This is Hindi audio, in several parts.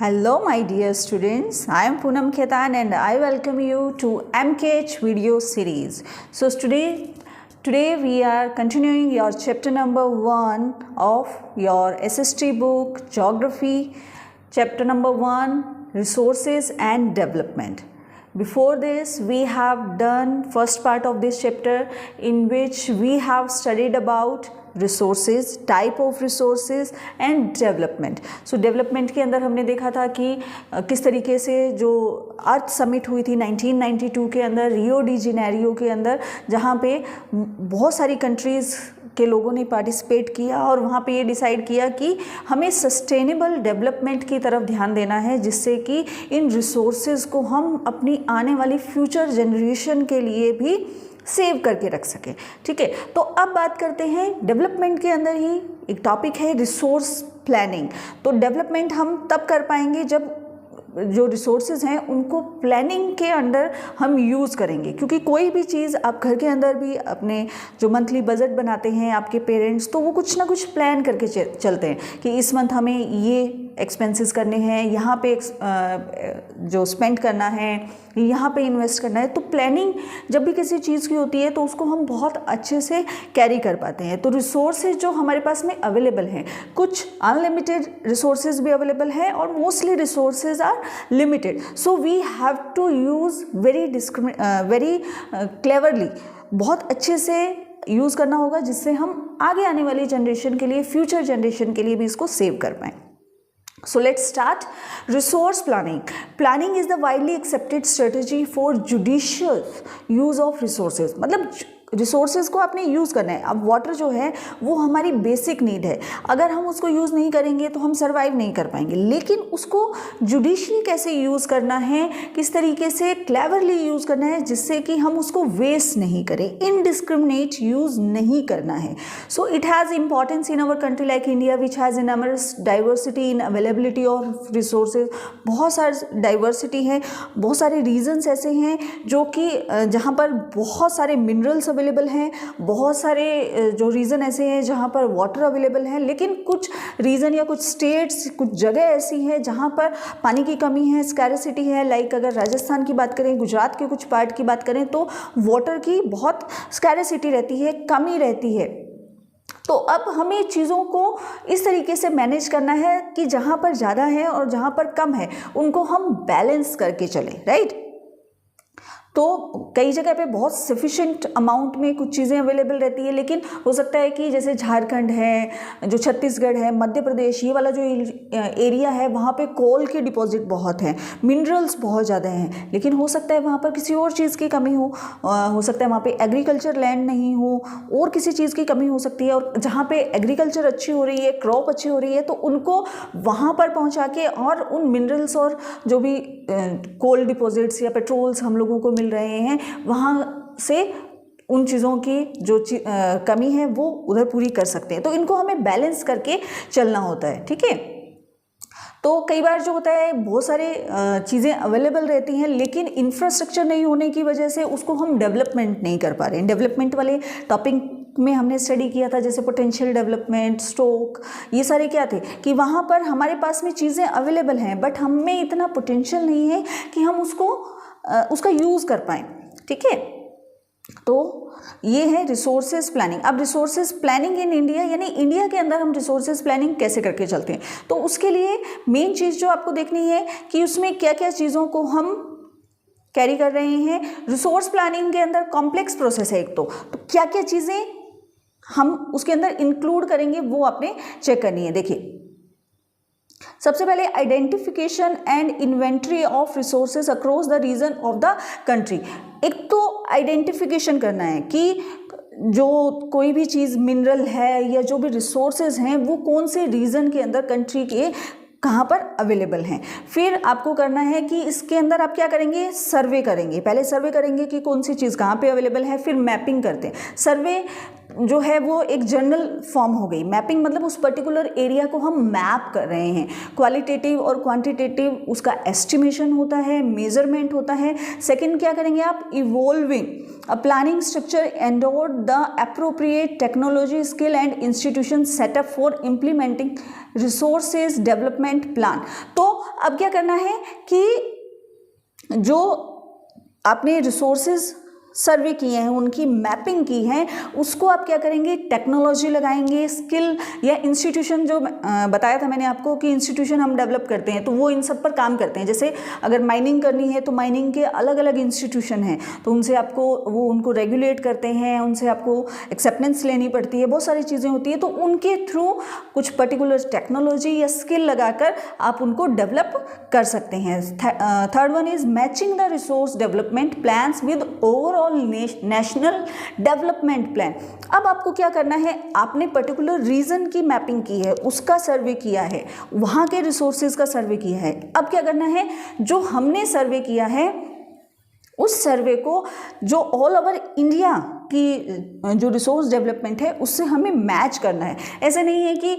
Hello my dear students, I am Poonam Khetan and I welcome you to MKH video series. So today we are continuing your chapter number 1 of your SST book Geography, chapter number 1 Resources and Development. Before this we have done first part of this chapter in which we have studied about resources, type of resources and development. So development के अंदर हमने देखा था कि किस तरीके से जो अर्थ समिट हुई थी 1992 के अंदर रियो डी जेनेरियो के अंदर, जहाँ पे बहुत सारी कंट्रीज़ के लोगों ने पार्टिसिपेट किया और वहाँ पे ये डिसाइड किया कि हमें सस्टेनेबल डेवलपमेंट की तरफ ध्यान देना है, जिससे कि इन रिसोर्सेज को हम अपनी आने वाली फ्यूचर जनरेशन के लिए भी सेव करके रख सकें. ठीक है, तो अब बात करते हैं डेवलपमेंट के अंदर ही एक टॉपिक है रिसोर्स प्लानिंग. तो डेवलपमेंट हम तब कर पाएंगे जब जो रिसोर्सेज हैं उनको प्लानिंग के अंदर हम यूज़ करेंगे, क्योंकि कोई भी चीज़ आप घर के अंदर भी अपने जो मंथली बजट बनाते हैं आपके पेरेंट्स, तो वो कुछ ना कुछ प्लान करके चलते हैं कि इस मंथ हमें ये एक्सपेंसेस करने हैं, यहाँ पे जो स्पेंड करना है, यहाँ पे इन्वेस्ट करना है. तो प्लानिंग जब भी किसी चीज़ की होती है तो उसको हम बहुत अच्छे से कैरी कर पाते हैं. तो रिसोर्सेज जो हमारे पास में अवेलेबल हैं, कुछ अनलिमिटेड रिसोर्सेज भी अवेलेबल हैं और mostly resources are limited. So we have to use very cleverly, बहुत अच्छे से यूज़ करना होगा, जिससे हम आगे आने वाली जनरेशन के लिए, फ्यूचर जनरेशन के लिए भी इसको सेव कर पाएँ. So let's start. Resource planning. Planning is the widely accepted strategy for judicious use of resources. मतलब रिसोर्सेज को आपने यूज़ करना है. अब वाटर जो है वो हमारी बेसिक नीड है, अगर हम उसको यूज़ नहीं करेंगे तो हम सर्वाइव नहीं कर पाएंगे. लेकिन उसको जुडिशली कैसे यूज़ करना है, किस तरीके से क्लेवरली यूज़ करना है, जिससे कि हम उसको वेस्ट नहीं करें, इनडिस्क्रिमिनेट यूज़ नहीं करना है. So it has importance in our country like India which has immense diversity in availability of resources. बहुत सारी डाइवर्सिटी है, बहुत सारे रीजन्स ऐसे हैं जो कि जहाँ पर बहुत सारे मिनरल्स अवेलेबल हैं, बहुत सारे जो रीज़न ऐसे हैं जहाँ पर वाटर अवेलेबल है, लेकिन कुछ रीज़न या कुछ स्टेट्स, कुछ जगह ऐसी हैं जहाँ पर पानी की कमी है, स्कैरसिटी है. लाइक अगर राजस्थान की बात करें, गुजरात के कुछ पार्ट की बात करें, तो वाटर की बहुत स्कैरसिटी रहती है, कमी रहती है. तो अब हमें चीज़ों को इस तरीके से मैनेज करना है कि जहाँ पर ज़्यादा है और जहाँ पर कम है उनको हम बैलेंस करके चलें, राइट. तो कई जगह पे बहुत सफिशिएंट अमाउंट में कुछ चीज़ें अवेलेबल रहती है, लेकिन हो सकता है कि जैसे झारखंड है, जो छत्तीसगढ़ है, मध्य प्रदेश, ये वाला जो एरिया है वहाँ पे कोल के डिपॉजिट बहुत हैं, मिनरल्स बहुत ज़्यादा हैं, लेकिन हो सकता है वहाँ पर किसी और चीज़ की कमी हो सकता है वहाँ पे एग्रीकल्चर लैंड नहीं हो, और किसी चीज़ की कमी हो सकती है. और जहाँ पे एग्रीकल्चर अच्छी हो रही है, क्रॉप अच्छी हो रही है, तो उनको वहाँ पर पहुँचा के और उन मिनरल्स और जो भी कोल डिपॉजिट्स या पेट्रोल्स हम लोगों को मिल रहे हैं, वहाँ से उन चीज़ों की जो कमी है वो उधर पूरी कर सकते हैं. तो इनको हमें बैलेंस करके चलना होता है. ठीक है, तो कई बार जो होता है बहुत सारे चीज़ें अवेलेबल रहती हैं, लेकिन इंफ्रास्ट्रक्चर नहीं होने की वजह से उसको हम डेवलपमेंट नहीं कर पा रहे हैं. डेवलपमेंट वाले टॉपिक में हमने स्टडी किया था, जैसे पोटेंशियल डेवलपमेंट, स्टोक, ये सारे क्या थे कि वहाँ पर हमारे पास में चीज़ें अवेलेबल हैं, बट हम में इतना पोटेंशियल नहीं है कि हम उसका यूज़ कर पाएँ. ठीक है, तो ये है रिसोर्सेज प्लानिंग. अब रिसोर्सेज प्लानिंग इन इंडिया, यानी इंडिया के अंदर हम रिसोर्सेज प्लानिंग कैसे करके चलते हैं, तो उसके लिए मेन चीज़ जो आपको देखनी है कि उसमें क्या क्या चीज़ों को हम कैरी कर रहे हैं. रिसोर्स प्लानिंग के अंदर कॉम्प्लेक्स प्रोसेस है एक, तो क्या क्या चीज़ें हम उसके अंदर इंक्लूड करेंगे वो आपने चेक करनी है. देखिए, सबसे पहले identification and inventory of resources across the region of the country. एक तो आइडेंटिफिकेशन करना है कि जो कोई भी चीज़ मिनरल है या जो भी रिसोर्सेज हैं वो कौन से रीजन के अंदर, कंट्री के कहाँ पर अवेलेबल हैं. फिर आपको करना है कि इसके अंदर आप क्या करेंगे, सर्वे करेंगे. पहले सर्वे करेंगे कि कौन सी चीज़ कहाँ पे अवेलेबल है, फिर मैपिंग करते हैं. सर्वे जो है वो एक जनरल फॉर्म हो गई. मैपिंग मतलब उस पर्टिकुलर एरिया को हम मैप कर रहे हैं. क्वालिटेटिव और क्वांटिटेटिव उसका एस्टिमेशन होता है, मेजरमेंट होता है. सेकंड क्या करेंगे आप, evolving a planning structure endowed the appropriate technology, skill and institution setup for implementing resources development plan. तो अब क्या करना है कि जो आपने रिसोर्सेज सर्वे किए हैं, उनकी मैपिंग की है, उसको आप क्या करेंगे, टेक्नोलॉजी लगाएंगे, स्किल या इंस्टीट्यूशन, जो बताया था मैंने आपको कि इंस्टीट्यूशन हम डेवलप करते हैं तो वो इन सब पर काम करते हैं। जैसे अगर माइनिंग करनी है तो माइनिंग के अलग अलग इंस्टीट्यूशन हैं, तो उनसे आपको वो उनको रेगुलेट करते हैं, उनसे आपको एक्सेप्टेंस लेनी पड़ती है, बहुत सारी चीज़ें होती है, तो उनके थ्रू कुछ पर्टिकुलर टेक्नोलॉजी या स्किल लगाकर आप उनको डेवलप कर सकते हैं। Third one is matching the resource development plans with overall national development plan. अब आपको क्या करना है, आपने पर्टिकुलर रीजन की मैपिंग की है, उसका सर्वे किया है, वहां के रिसोर्सेज का सर्वे किया है। अब क्या करना है, जो हमने सर्वे किया है उस सर्वे को जो ऑल ओवर इंडिया की जो रिसोर्स डेवलपमेंट है उससे हमें मैच करना है। ऐसे नहीं है कि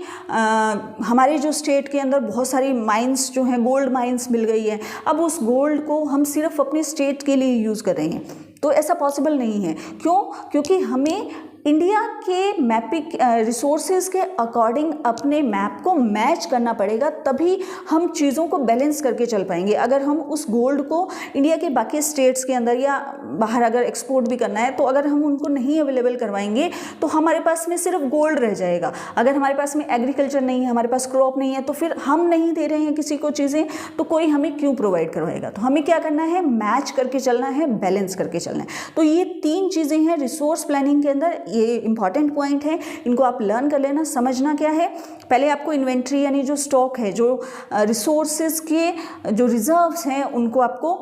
हमारे जो स्टेट के अंदर बहुत सारी माइंस जो हैं, गोल्ड माइंस मिल गई है, अब उस गोल्ड को हम सिर्फ अपने स्टेट के लिए यूज़ कर रहे हैं, तो ऐसा पॉसिबल नहीं है। क्यों? क्योंकि हमें इंडिया के मैपिंग रिसोर्सेज के अकॉर्डिंग अपने मैप को मैच करना पड़ेगा, तभी हम चीज़ों को बैलेंस करके चल पाएंगे। अगर हम उस गोल्ड को इंडिया के बाकी स्टेट्स के अंदर या बाहर अगर एक्सपोर्ट भी करना है, तो अगर हम उनको नहीं अवेलेबल करवाएंगे तो हमारे पास में सिर्फ गोल्ड रह जाएगा। अगर हमारे पास में एग्रीकल्चर नहीं है, हमारे पास क्रॉप नहीं है, तो फिर हम नहीं दे रहे हैं किसी को चीज़ें, तो कोई हमें क्यों प्रोवाइड करवाएगा। तो हमें क्या करना है, मैच करके चलना है, बैलेंस करके चलना है। तो ये 3 चीज़ें हैं रिसोर्स प्लानिंग के अंदर, ये इंपॉर्टेंट पॉइंट है, इनको आप लर्न कर लेना। समझना क्या है, पहले आपको इन्वेंट्री यानी जो स्टॉक है, जो रिसोर्सेज के जो रिजर्व्स हैं, उनको आपको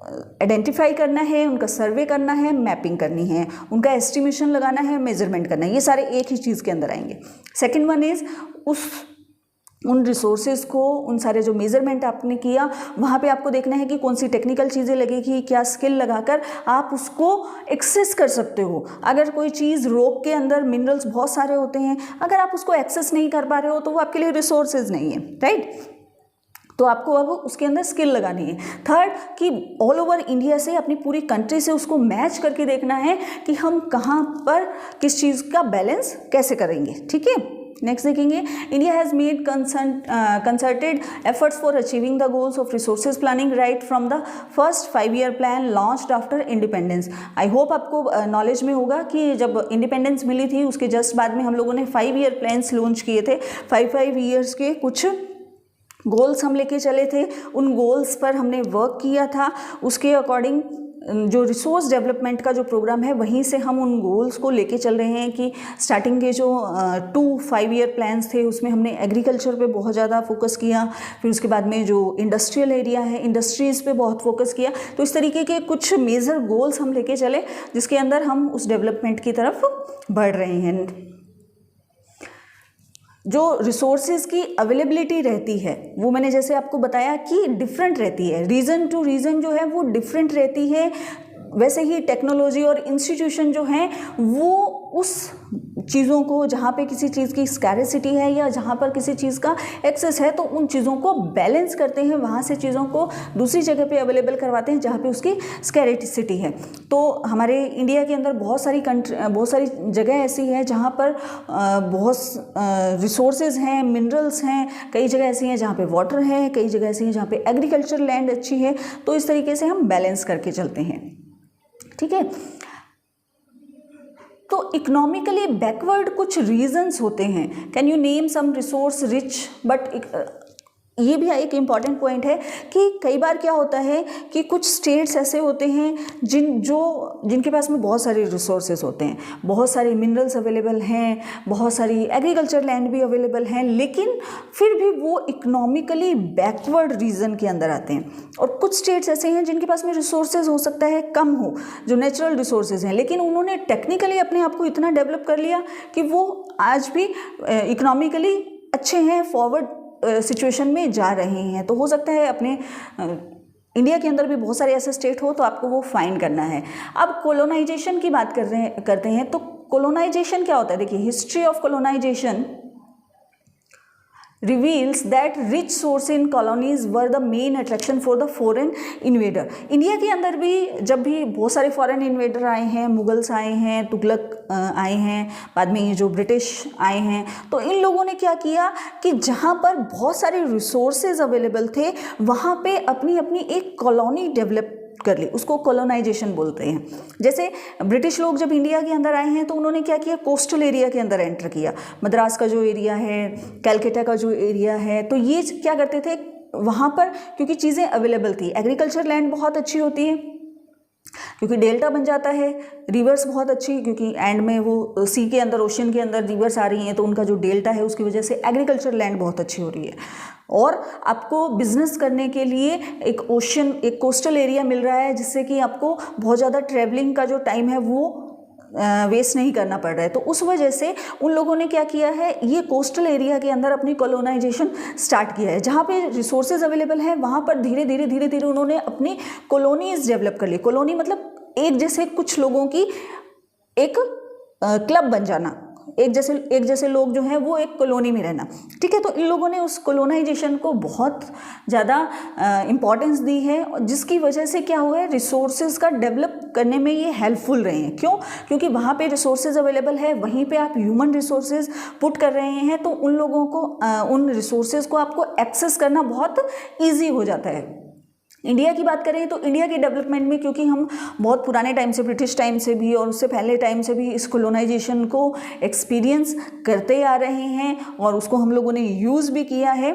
आइडेंटिफाई करना है, उनका सर्वे करना है, मैपिंग करनी है, उनका एस्टिमेशन लगाना है, मेजरमेंट करना है। ये सारे एक ही चीज़ के अंदर आएंगे। सेकेंड वन इज उन रिसोर्सेज को, उन सारे जो मेजरमेंट आपने किया, वहाँ पे आपको देखना है कि कौन सी टेक्निकल चीज़ें लगेगी, क्या स्किल लगाकर आप उसको एक्सेस कर सकते हो। अगर कोई चीज़ रॉक के अंदर मिनरल्स बहुत सारे होते हैं, अगर आप उसको एक्सेस नहीं कर पा रहे हो तो वो आपके लिए रिसोर्सेज नहीं है, राइट। तो आपको अब उसके अंदर स्किल लगानी है। थर्ड, कि ऑल ओवर इंडिया से, अपनी पूरी कंट्री से उसको मैच करके देखना है कि हम कहाँ पर किस चीज़ का बैलेंस कैसे करेंगे, ठीक है। नेक्स्ट देखेंगे, India has made concerted efforts for achieving the goals of resources planning right from the first 5-year plan launched after independence. I hope आपको नॉलेज में होगा कि जब इंडिपेंडेंस मिली थी उसके जस्ट बाद में हम लोगों ने 5-year प्लान्स लॉन्च किए थे। 5 years के कुछ गोल्स हम लेके चले थे, उन गोल्स पर हमने वर्क किया था, उसके अकॉर्डिंग जो रिसोर्स डेवलपमेंट का जो प्रोग्राम है वहीं से हम उन गोल्स को लेके चल रहे हैं। कि स्टार्टिंग के जो 2-5 year प्लान्स थे उसमें हमने एग्रीकल्चर पे बहुत ज़्यादा फोकस किया, फिर उसके बाद में जो इंडस्ट्रियल एरिया है, इंडस्ट्रीज़ पे बहुत फोकस किया। तो इस तरीके के कुछ मेजर गोल्स हम लेके चले, जिसके अंदर हम उस डेवलपमेंट की तरफ बढ़ रहे हैं। जो रिसोर्सेज की अवेलेबिलिटी रहती है वो मैंने जैसे आपको बताया कि डिफरेंट रहती है, रीजन टू रीजन जो है वो डिफरेंट रहती है। वैसे ही टेक्नोलॉजी और इंस्टीट्यूशन जो हैं वो उस चीज़ों को, जहाँ पे किसी चीज़ की स्कैरिसिटी है या जहाँ पर किसी चीज़ का एक्सेस है, तो उन चीज़ों को बैलेंस करते हैं, वहाँ से चीज़ों को दूसरी जगह पे अवेलेबल करवाते हैं जहाँ पे उसकी स्कैरिसिटी है। तो हमारे इंडिया के अंदर बहुत सारी जगह ऐसी है जहाँ पर बहुत रिसोर्सेज हैं, मिनरल्स हैं, कई जगह ऐसी हैं जहाँ पे वाटर है, कई जगह ऐसी हैं जहाँ पे एग्रीकल्चर लैंड अच्छी है। तो इस तरीके से हम बैलेंस करके चलते हैं, ठीक है। तो इकोनॉमिकली बैकवर्ड कुछ रीजंस होते हैं। Can you name some resource rich but, ये भी एक इम्पॉर्टेंट पॉइंट है कि कई बार क्या होता है कि कुछ स्टेट्स ऐसे होते हैं जिनके पास में बहुत सारे रिसोर्सेज होते हैं, बहुत सारे मिनरल्स अवेलेबल हैं, बहुत सारी एग्रीकल्चर लैंड भी अवेलेबल हैं, लेकिन फिर भी वो इकोनॉमिकली बैकवर्ड रीजन के अंदर आते हैं। और कुछ स्टेट्स ऐसे हैं जिनके पास में रिसोर्सेज हो सकता है कम हो, जो नेचुरल रिसोर्सेज हैं, लेकिन उन्होंने टेक्निकली अपने आप को इतना डेवलप कर लिया कि वो आज भी इकोनॉमिकली अच्छे हैं, फॉरवर्ड सिचुएशन में जा रहे हैं। तो हो सकता है अपने इंडिया के अंदर भी बहुत सारे ऐसे स्टेट हो, तो आपको वो फाइंड करना है। अब कोलोनाइजेशन की बात करते हैं। तो कोलोनाइजेशन क्या होता है, देखिए history of colonization reveals that rich source in colonies were the main attraction for the foreign invader. India के अंदर भी जब भी बहुत सारे फॉरेन इन्वेडर आए हैं, मुगल्स आए हैं, तुगलक आए हैं, बाद में ये जो ब्रिटिश आए हैं, तो इन लोगों ने क्या किया कि जहाँ पर बहुत सारे रिसोर्सेज अवेलेबल थे वहाँ पे अपनी अपनी एक कॉलोनी डेवलप कर ली, उसको कॉलोनाइजेशन बोलते हैं। जैसे ब्रिटिश लोग जब इंडिया के अंदर आए हैं तो उन्होंने क्या किया, कोस्टल एरिया के अंदर एंटर किया, मद्रास का जो एरिया है, कैलकाटा का जो एरिया है, तो ये क्या करते थे वहाँ पर, क्योंकि चीज़ें अवेलेबल थी, एग्रीकल्चर लैंड बहुत अच्छी होती है क्योंकि डेल्टा बन जाता है, रिवर्स बहुत अच्छी, क्योंकि एंड में वो सी के अंदर, ओशन के अंदर रिवर्स आ रही हैं, तो उनका जो डेल्टा है उसकी वजह से एग्रीकल्चर लैंड बहुत अच्छी हो रही है। और आपको बिजनेस करने के लिए एक ओशन, एक कोस्टल एरिया मिल रहा है, जिससे कि आपको बहुत ज़्यादा ट्रैवलिंग का जो टाइम है वो वेस्ट नहीं करना पड़ रहा है। तो उस वजह से उन लोगों ने क्या किया है, ये कोस्टल एरिया के अंदर अपनी कॉलोनाइजेशन स्टार्ट किया है। जहाँ पे रिसोर्सेज अवेलेबल हैं वहाँ पर धीरे धीरे उन्होंने अपनी कॉलोनीज डेवलप कर ली। कॉलोनी मतलब एक जैसे कुछ लोगों की एक क्लब बन जाना, एक जैसे लोग जो हैं वो एक कॉलोनी में रहना, ठीक है। तो इन लोगों ने उस कॉलोनाइजेशन को बहुत ज़्यादा इम्पॉर्टेंस दी है, जिसकी वजह से क्या हुआ है, रिसोर्सेज का डेवलप करने में ये हेल्पफुल रहे हैं। क्यों? क्योंकि वहाँ पे रिसोर्सेज अवेलेबल है, वहीं पे आप ह्यूमन रिसोर्सेज पुट कर रहे हैं, तो उन लोगों को उन रिसोर्सेज को आपको एक्सेस करना बहुत ईजी हो जाता है। इंडिया की बात करें तो इंडिया के डेवलपमेंट में, क्योंकि हम बहुत पुराने टाइम से, ब्रिटिश टाइम से भी और उससे पहले टाइम से भी इस कॉलोनाइजेशन को एक्सपीरियंस करते आ रहे हैं और उसको हम लोगों ने यूज़ भी किया है।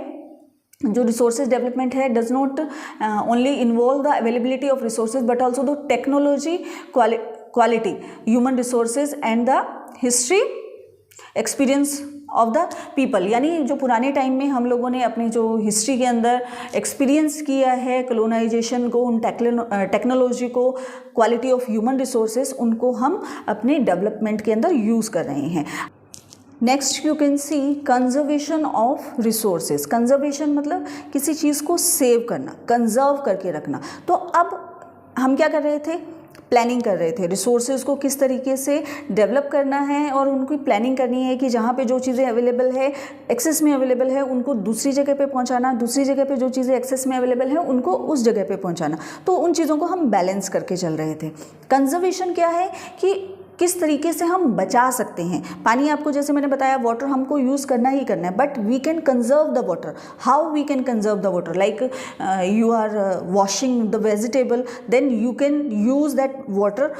जो रिसोर्सेज डेवलपमेंट है does not only involve the availability of resources but also the technology, quality, human resources and the history experience of the people. यानी जो पुराने टाइम में हम लोगों ने अपने जो हिस्ट्री के अंदर एक्सपीरियंस किया है कॉलोनाइजेशन को, उन टेक्नोलॉजी को, क्वालिटी ऑफ ह्यूमन रिसोर्सेज, उनको हम अपने डेवलपमेंट के अंदर यूज़ कर रहे हैं। Next you can see conservation of resources. Conservation मतलब किसी चीज़ को सेव करना, कंजर्व करके रखना। तो अब हम क्या कर रहे थे, प्लानिंग कर रहे थे, रिसोर्सेज को किस तरीके से डेवलप करना है और उनकी प्लानिंग करनी है कि जहाँ पे जो चीज़ें अवेलेबल है, एक्सेस में अवेलेबल है, उनको दूसरी जगह पे पहुँचाना, दूसरी जगह पे जो चीज़ें एक्सेस में अवेलेबल है उनको उस जगह पे पहुँचाना। तो उन चीज़ों को हम बैलेंस करके चल रहे थे। कंजर्वेशन क्या है कि किस तरीके से हम बचा सकते हैं पानी। आपको जैसे मैंने बताया, वाटर हमको यूज़ करना ही करना है, but we can conserve the water. How we can conserve the water? Like you are washing the vegetable, then you can use that water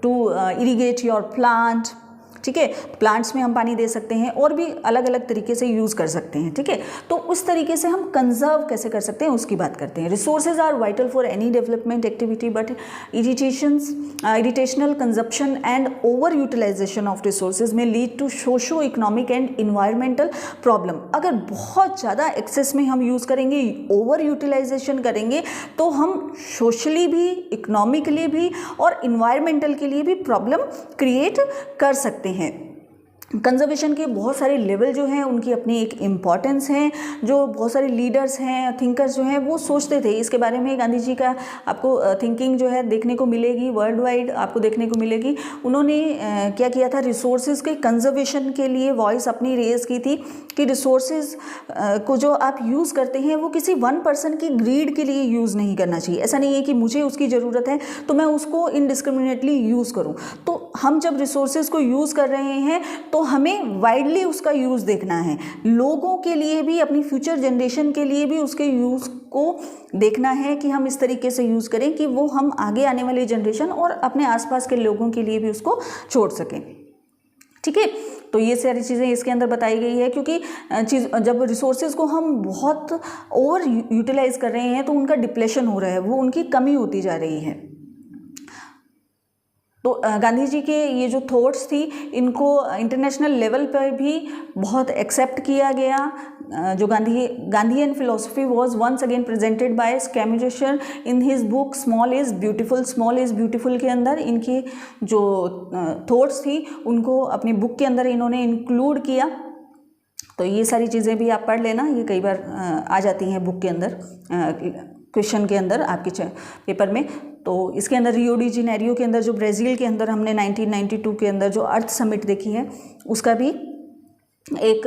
to irrigate your plant, ठीक है। प्लांट्स में हम पानी दे सकते हैं और भी अलग अलग तरीके से यूज़ कर सकते हैं, ठीक है। तो उस तरीके से हम कंजर्व कैसे कर सकते हैं उसकी बात करते हैं। Resources are vital for any development activity, but irrational consumption and over utilisation of resources में lead to socio economic and environmental problem. अगर बहुत ज़्यादा एक्सेस में हम यूज़ करेंगे, ओवर यूटिलाइजेशन करेंगे, तो हम सोशली भी, इकोनॉमिकली भी और इन्वायरमेंटल के लिए भी प्रॉब्लम क्रिएट कर सकते हैं। कंजर्वेशन के बहुत सारे लेवल जो हैं उनकी अपनी एक इम्पॉर्टेंस है। जो बहुत सारे लीडर्स हैं, थिंकर्स जो हैं, वो सोचते थे इसके बारे में। गांधी जी का आपको थिंकिंग जो है देखने को मिलेगी, वर्ल्ड वाइड आपको देखने को मिलेगी। उन्होंने क्या किया था, रिसोर्सेज के कंजर्वेशन के लिए वॉइस अपनी रेज की थी कि रिसोर्सेज को जो आप यूज़ करते हैं वो किसी वन पर्सन की ग्रीड के लिए यूज़ नहीं करना चाहिए। ऐसा नहीं है कि मुझे उसकी ज़रूरत है तो मैं उसको इनडिस्क्रिमिनेटली यूज़ करूँ। तो हम जब रिसोर्सेज को यूज़ कर रहे हैं तो हमें वाइडली उसका यूज़ देखना है, लोगों के लिए भी, अपनी फ्यूचर जनरेशन के लिए भी उसके यूज़ को देखना है कि हम इस तरीके से यूज़ करें कि वो हम आगे आने वाली जनरेशन और अपने आसपास के लोगों के लिए भी उसको छोड़ सकें, ठीक है। तो ये सारी चीज़ें इसके अंदर बताई गई है, क्योंकि जब रिसोर्सेज को हम बहुत ओवर यूटिलाइज कर रहे हैं तो उनका डिप्लेशन हो रहा है, वो उनकी कमी होती जा रही है। तो गांधी जी के ये जो थॉट्स थी, इनको इंटरनेशनल लेवल पर भी बहुत एक्सेप्ट किया गया। जो Gandhian philosophy was once again presented by Schumacher in his book small is beautiful. Small is beautiful के अंदर इनकी जो थॉट्स थी उनको अपनी बुक के अंदर इन्होंने इंक्लूड किया। तो ये सारी चीज़ें भी आप पढ़ लेना, ये कई बार आ जाती हैं बुक के अंदर, क्वेश्चन के अंदर आपके पेपर में। तो इसके अंदर रियो डी जेनेरियो के अंदर जो ब्राज़ील के अंदर हमने 1992 के अंदर जो अर्थ समिट देखी है, उसका भी एक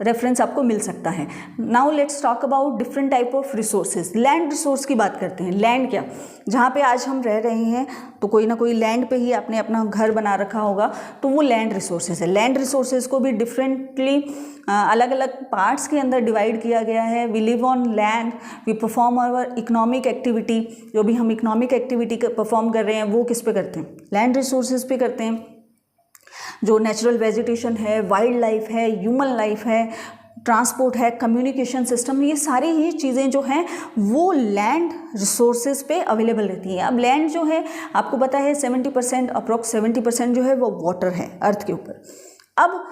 रेफरेंस आपको मिल सकता है। Now let's talk about different type of resources. Land resource की बात करते हैं। लैंड क्या, जहाँ पे आज हम रह रहे हैं तो कोई ना कोई लैंड पे ही आपने अपना घर बना रखा होगा, तो वो लैंड रिसोर्सेज है। लैंड रिसोर्सेज को भी डिफरेंटली अलग अलग पार्ट्स के अंदर डिवाइड किया गया है। We live on land, we perform our economic activity. जो भी हम इकोनॉमिक एक्टिविटी परफॉर्म कर रहे हैं वो किस पे करते हैं, लैंड रिसोर्सेज पे करते हैं। जो नेचुरल वेजिटेशन है, वाइल्ड लाइफ है, ह्यूमन लाइफ है, ट्रांसपोर्ट है, कम्युनिकेशन सिस्टम, ये सारी ही चीज़ें जो हैं वो लैंड रिसोर्सेज पे अवेलेबल रहती हैं। अब लैंड जो है आपको पता है 70% अप्रॉक्स 70% जो है वो वाटर है अर्थ के ऊपर। अब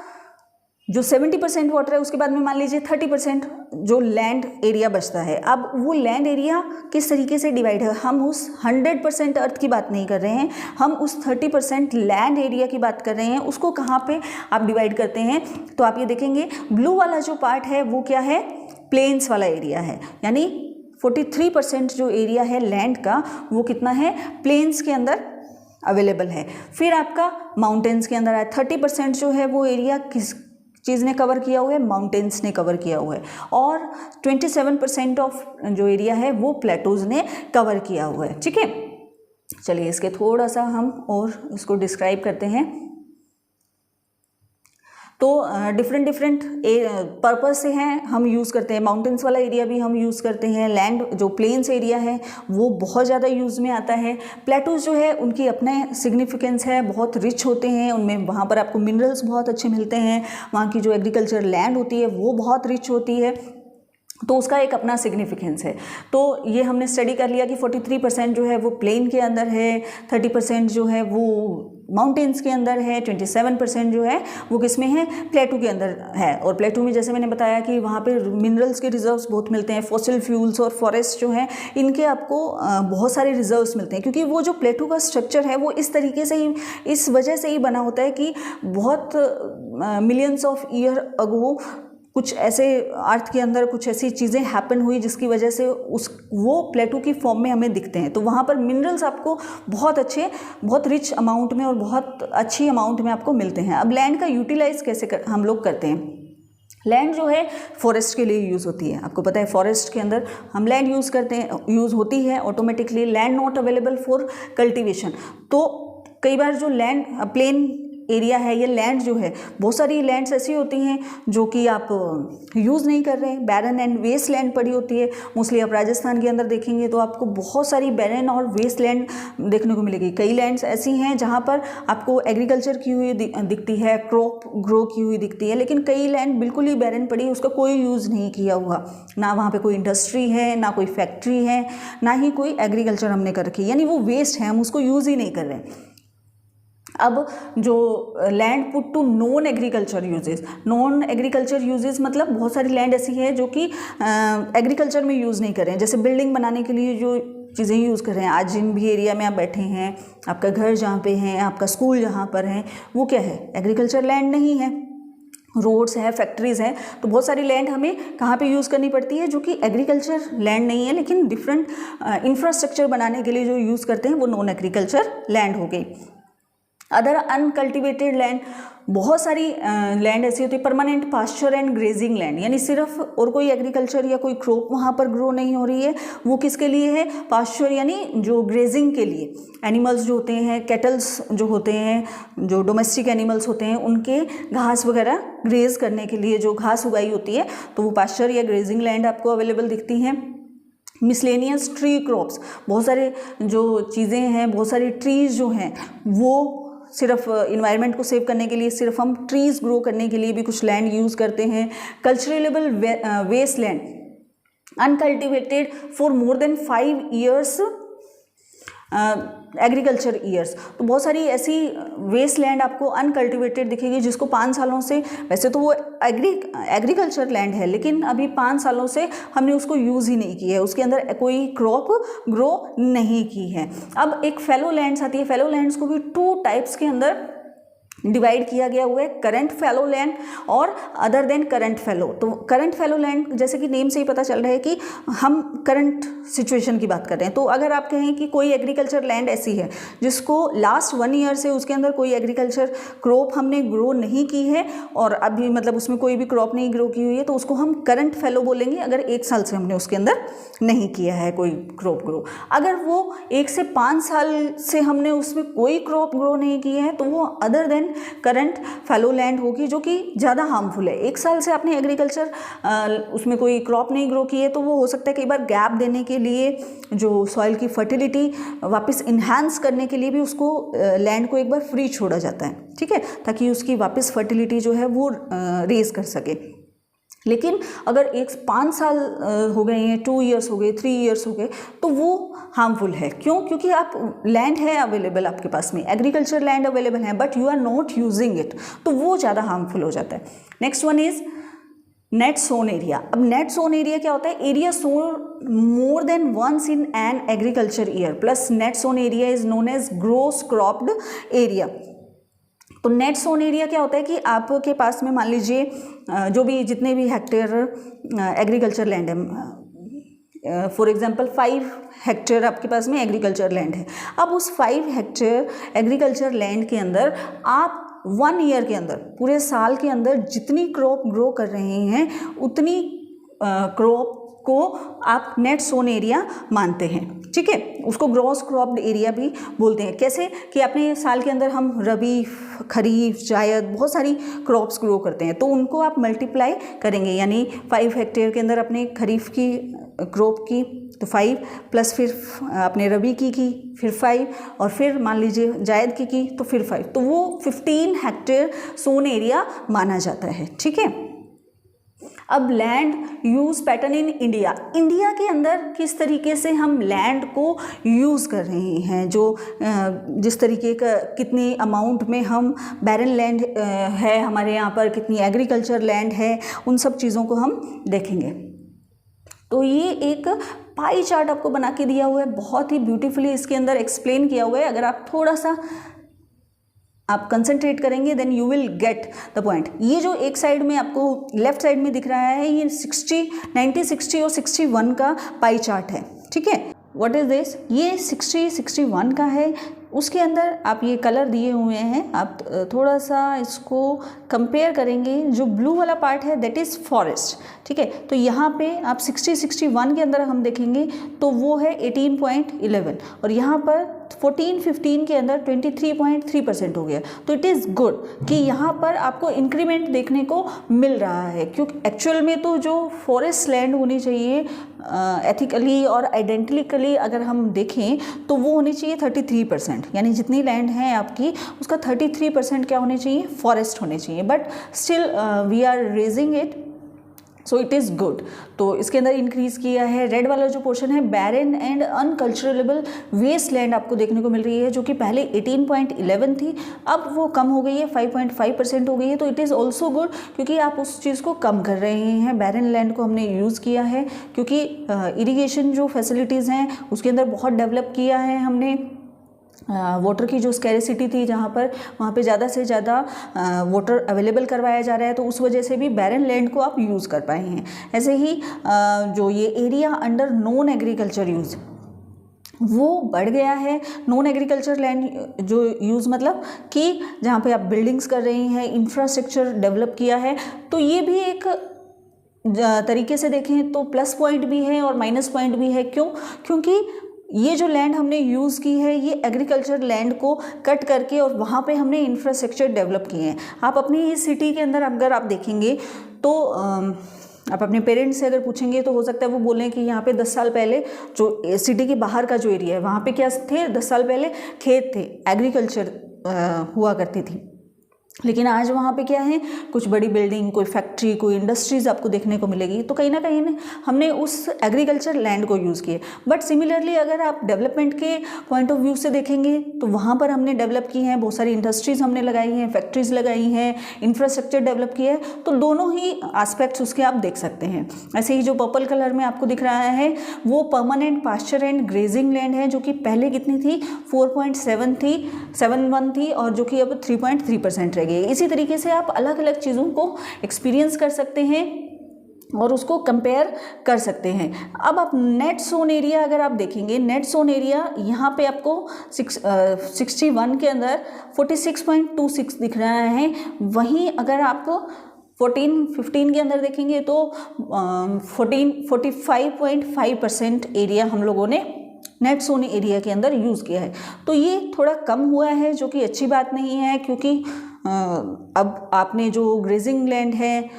जो 70% वाटर है उसके बाद में मान लीजिए 30% जो लैंड एरिया बचता है। अब वो लैंड एरिया किस तरीके से डिवाइड है, हम उस 100% अर्थ की बात नहीं कर रहे हैं, हम उस 30% लैंड एरिया की बात कर रहे हैं। उसको कहाँ पे आप डिवाइड करते हैं, तो आप ये देखेंगे ब्लू वाला जो पार्ट है वो क्या है, प्लेन्स वाला एरिया है। यानी 43% जो एरिया है लैंड का वो कितना है, प्लेन्स के अंदर अवेलेबल है। फिर आपका माउंटेन्स के अंदर है 30% जो है वो एरिया किस चीज़ ने कवर किया हुआ है, माउंटेन्स ने कवर किया हुआ है। और 27% ऑफ जो एरिया है वो प्लेटोज ने कवर किया हुआ है। ठीक है, चलिए इसके थोड़ा सा हम और इसको डिस्क्राइब करते हैं। तो डिफरेंट पर्पस से हैं, हम यूज़ करते हैं। माउंटेन्स वाला एरिया भी हम यूज़ करते हैं। लैंड जो प्लेन्स एरिया है वो बहुत ज़्यादा यूज़ में आता है। प्लेटूज जो है उनकी अपने सिग्निफिकेंस है, बहुत रिच होते हैं उनमें, वहाँ पर आपको मिनरल्स बहुत अच्छे मिलते हैं। वहाँ की जो एग्रीकल्चर लैंड होती है वो बहुत रिच होती है, तो उसका एक अपना सिग्निफिकेंस है। तो ये हमने स्टडी कर लिया कि 43% जो है वो प्लेन के अंदर है, 30% जो है वो माउंटेन्स के अंदर है, 27% जो है वो किस में है, प्लेटू के अंदर है। और प्लेटू में जैसे मैंने बताया कि वहाँ पे मिनरल्स के रिजर्व्स बहुत मिलते हैं। फॉसिल फ्यूल्स और फॉरेस्ट जो हैं इनके आपको बहुत सारे रिजर्व्स मिलते हैं, क्योंकि वो जो प्लेटू का स्ट्रक्चर है वो इस तरीके से ही, इस वजह से ही बना होता है कि बहुत मिलियंस ऑफ ईयर अगो कुछ ऐसे अर्थ के अंदर कुछ ऐसी चीज़ें हैपन हुई जिसकी वजह से वो प्लेटू की फॉर्म में हमें दिखते हैं। तो वहाँ पर मिनरल्स आपको बहुत अच्छे, बहुत रिच अमाउंट में और बहुत अच्छी अमाउंट में आपको मिलते हैं। अब लैंड का यूटिलाइज कैसे हम लोग करते हैं। लैंड जो है फॉरेस्ट के लिए यूज़ होती है। आपको पता है फॉरेस्ट के अंदर हम लैंड यूज़ करते हैं, यूज़ होती है automatically. Land not available for cultivation. तो कई बार जो लैंड प्लेन एरिया है, ये लैंड जो है, बहुत सारी लैंड्स ऐसी होती हैं जो कि आप यूज़ नहीं कर रहे हैं, बैरन एंड वेस्ट लैंड पड़ी होती है। मोस्टली आप राजस्थान के अंदर देखेंगे तो आपको बहुत सारी बैरन और वेस्ट लैंड देखने को मिलेगी। कई लैंड्स ऐसी हैं जहाँ पर आपको एग्रीकल्चर की हुई दिखती है, क्रॉप ग्रो की हुई दिखती है, लेकिन कई लैंड बिल्कुल ही बैरन पड़ी, उसका कोई यूज़ नहीं किया हुआ, ना वहाँ पर कोई इंडस्ट्री है, ना कोई फैक्ट्री है, ना ही कोई एग्रीकल्चर हमने कर रखी है, यानी वो वेस्ट है, हम उसको यूज़ ही नहीं कर रहे हैं। अब जो land put to non agriculture uses, non agriculture uses मतलब बहुत सारी लैंड ऐसी है जो कि एग्रीकल्चर में यूज़ नहीं कर रहे हैं। जैसे बिल्डिंग बनाने के लिए जो चीज़ें यूज़ कर रहे हैं, आज जिन भी एरिया में आप बैठे हैं, आपका घर जहाँ पे है, आपका स्कूल जहाँ पर है, वो क्या है, एग्रीकल्चर लैंड नहीं है। रोड्स है, फैक्ट्रीज़ हैं, तो बहुत सारी लैंड हमें कहाँ पे यूज़ करनी पड़ती है जो कि एग्रीकल्चर लैंड नहीं है, लेकिन डिफरेंट इंफ्रास्ट्रक्चर बनाने के लिए जो यूज़ करते हैं वो नॉन एग्रीकल्चर लैंड हो गई। अदर अनकल्टिवेटेड लैंड, बहुत सारी लैंड ऐसी होती है permanent pasture and grazing land, यानी सिर्फ और कोई एग्रीकल्चर या कोई क्रॉप वहाँ पर ग्रो नहीं हो रही है, वो किसके लिए है, पास्चर यानी जो ग्रेजिंग के लिए। एनिमल्स जो होते हैं, कैटल्स जो होते हैं, जो डोमेस्टिक एनिमल्स होते हैं, उनके घास वगैरह ग्रेज करने के लिए जो घास उगाई होती है, तो वो पास्चर या ग्रेजिंग लैंड आपको अवेलेबल दिखती हैं। मिसलेनियस ट्री क्रॉप्स, बहुत सारे जो चीज़ें हैं, बहुत सारी ट्रीज़ जो हैं वो सिर्फ इन्वायरमेंट को सेव करने के लिए, सिर्फ हम ट्रीज़ ग्रो करने के लिए भी कुछ लैंड यूज़ करते हैं। Culturable waste land, uncultivated for more than 5 years agriculture years, तो बहुत सारी ऐसी वेस्ट लैंड आपको अनकल्टिवेटेड दिखेगी जिसको 5 सालों से, वैसे तो वो एग्रीकल्चर लैंड है लेकिन अभी 5 सालों से हमने उसको यूज़ ही नहीं किया है, उसके अंदर कोई क्रॉप ग्रो नहीं की है। अब एक फेलो लैंड्स आती है, फेलो लैंड्स को भी 2 टाइप्स के अंदर डिवाइड किया गया हुआ है करंट फैलो लैंड और अदर देन करंट फैलो। तो करंट फैलो लैंड जैसे कि नेम से ही पता चल रहा है कि हम करंट सिचुएशन की बात कर रहे हैं। तो अगर आप कहें कि कोई एग्रीकल्चर लैंड ऐसी है जिसको लास्ट 1 ईयर से उसके अंदर कोई एग्रीकल्चर क्रॉप हमने ग्रो नहीं की है और अभी मतलब उसमें कोई भी क्रॉप नहीं ग्रो की हुई है, तो उसको हम करंट फैलो बोलेंगे अगर 1 साल से हमने उसके अंदर नहीं किया है कोई क्रॉप ग्रो। अगर वो 1 से 5 साल से हमने उसमें कोई क्रॉप ग्रो नहीं की है तो वो other than current fallow land होगी, जो कि ज़्यादा हार्मफुल है। 1 साल से आपने एग्रीकल्चर उसमें कोई क्रॉप नहीं ग्रो की है तो वो हो सकता है कई बार गैप देने के लिए, जो सॉइल की फर्टिलिटी वापस इन्हांस करने के लिए भी उसको लैंड को एक बार फ्री छोड़ा जाता है, ठीक है, ताकि उसकी वापस फर्टिलिटी जो है वो रेज कर सके। लेकिन अगर 5 साल हो गए हैं, 2 ईयर्स हो गए, 3 ईयर्स हो गए, तो वो हार्मफुल है। क्यों? क्योंकि आप लैंड है अवेलेबल आपके पास में, एग्रीकल्चर लैंड अवेलेबल है, but you are not using it, तो वो ज़्यादा हार्मफुल हो जाता है। Next one is net sown area. अब नेट सोन एरिया क्या होता है? Area sown more than once in an agriculture year plus net sown area is known as gross cropped area. तो नेट सोन एरिया क्या होता है कि आपके पास में मान लीजिए जो भी जितने भी हेक्टेयर एग्रीकल्चर लैंड है, फॉर एग्जांपल 5 हेक्टेयर आपके पास में एग्रीकल्चर लैंड है। अब उस 5 हेक्टेयर एग्रीकल्चर लैंड के अंदर आप 1 ईयर के अंदर, पूरे साल के अंदर जितनी क्रॉप ग्रो कर रहे हैं उतनी क्रॉप को आप नेट सोन एरिया मानते हैं, ठीक है। उसको ग्रॉस क्रॉप्ड एरिया भी बोलते हैं। कैसे कि अपने साल के अंदर हम रबी, खरीफ, जायद बहुत सारी क्रॉप्स ग्रो करते हैं, तो उनको आप मल्टीप्लाई करेंगे, यानी 5 हेक्टेयर के अंदर अपने खरीफ की क्रॉप की तो 5 प्लस फिर अपने रबी की फिर 5 और फिर मान लीजिए जायद की तो फिर 5, तो वो 15 हेक्टेयर सोन एरिया माना जाता है, ठीक है। अब land use pattern in India. India के अंदर किस तरीके से हम लैंड को यूज़ कर रहे हैं, जो जिस तरीके का कितनी अमाउंट में हम बैरन लैंड है हमारे यहाँ पर, कितनी एग्रीकल्चर लैंड है, उन सब चीज़ों को हम देखेंगे। तो ये एक पाई चार्ट आपको बना के दिया हुआ है, बहुत ही ब्यूटीफुली इसके अंदर एक्सप्लेन किया हुआ है। अगर आप थोड़ा सा आप कंसंट्रेट करेंगे then you will get the point. ये जो एक साइड में आपको लेफ्ट साइड में दिख रहा है, ये 90, 60 और 61 का पाई चार्ट है, ठीक है। What is this? ये 60, 61 का है। उसके अंदर आप ये कलर दिए हुए हैं, आप थोड़ा सा इसको कंपेयर करेंगे। जो ब्लू वाला पार्ट है दैट इज़ फॉरेस्ट, ठीक है। तो यहाँ पे आप 60, 61 के अंदर हम देखेंगे तो वो है 18.11 और यहाँ पर 14, 15 के अंदर 23.3% हो गया। तो इट इज़ गुड कि यहाँ पर आपको इंक्रीमेंट देखने को मिल रहा है, क्योंकि एक्चुअल में तो जो फॉरेस्ट लैंड होनी चाहिए एथिकली और आइडेंटिकली अगर हम देखें तो वो होनी चाहिए 33%, यानी जितनी लैंड है आपकी उसका 33% क्या होने चाहिए? फॉरेस्ट होने चाहिए। But still we are raising it, so it is good. तो इसके अंदर इंक्रीज़ किया है। रेड वाला जो पोर्शन है बैरन एंड अनकल्चरेबल वेस्ट लैंड आपको देखने को मिल रही है, जो कि पहले 18.11 थी, अब वो कम हो गई है, 5.5% हो गई है। तो इट इज़ ऑल्सो गुड, क्योंकि आप उस चीज़ को कम कर रहे हैं। बैरन लैंड को हमने यूज़ किया है क्योंकि इरिगेशन जो फैसिलिटीज़ हैं उसके अंदर बहुत डेवलप किया है हमने। वाटर की जो स्कैरिसिटी थी जहाँ पर, वहाँ पे ज़्यादा से ज़्यादा वाटर अवेलेबल करवाया जा रहा है, तो उस वजह से भी बैरन लैंड को आप यूज़ कर पाए हैं। ऐसे ही जो ये area under non agriculture use वो बढ़ गया है। नॉन एग्रीकल्चर लैंड जो यूज़ मतलब कि जहाँ पे आप बिल्डिंग्स कर रही हैं, इंफ्रास्ट्रक्चर डेवलप किया है, तो ये भी एक तरीके से देखें तो प्लस पॉइंट भी है और माइनस पॉइंट भी है। क्यों? क्योंकि ये जो लैंड हमने यूज़ की है ये एग्रीकल्चर लैंड को कट करके और वहाँ पे हमने इंफ्रास्ट्रक्चर डेवलप किए हैं। आप अपनी इस सिटी के अंदर अगर आप देखेंगे तो आप अपने पेरेंट्स से अगर पूछेंगे तो हो सकता है वो बोलें कि यहाँ पे 10 साल पहले जो सिटी के बाहर का जो एरिया है वहाँ पे क्या थे? 10 साल पहले खेत थे, एग्रीकल्चर हुआ करती थी। लेकिन आज वहाँ पे क्या है, कुछ बड़ी बिल्डिंग, कोई फैक्ट्री, कोई इंडस्ट्रीज़ आपको देखने को मिलेगी। तो कहीं ना कहीं हमने उस एग्रीकल्चर लैंड को यूज़ किया। बट सिमिलरली अगर आप डेवलपमेंट के पॉइंट ऑफ व्यू से देखेंगे तो वहाँ पर हमने डेवलप की हैं, बहुत सारी इंडस्ट्रीज़ हमने लगाई हैं, फैक्ट्रीज़ लगाई हैं, इंफ्रास्ट्रक्चर डेवलप किया है। तो दोनों ही एस्पेक्ट्स उसके आप देख सकते हैं। ऐसे ही जो पर्पल कलर में आपको दिख रहा है वो permanent pasture and grazing land है, जो कि पहले कितनी थी, 4.71 थी और जो कि अब 3.3% रहेगी। इसी तरीके से आप अलग अलग चीज़ों को एक्सपीरियंस कर सकते हैं और उसको कंपेयर कर सकते हैं। अब आप नेट सोन एरिया अगर आप देखेंगे, नेट सोन एरिया यहाँ पे आपको 61 के अंदर 46.26 दिख रहा है। वहीं अगर आपको 14-15 के अंदर देखेंगे तो 45.5% एरिया हम लोगों ने नेट सोन एरिया के अंदर यूज़ किया है। तो ये थोड़ा कम हुआ है, जो कि अच्छी बात नहीं है, क्योंकि अब आपने जो ग्रेजिंग लैंड है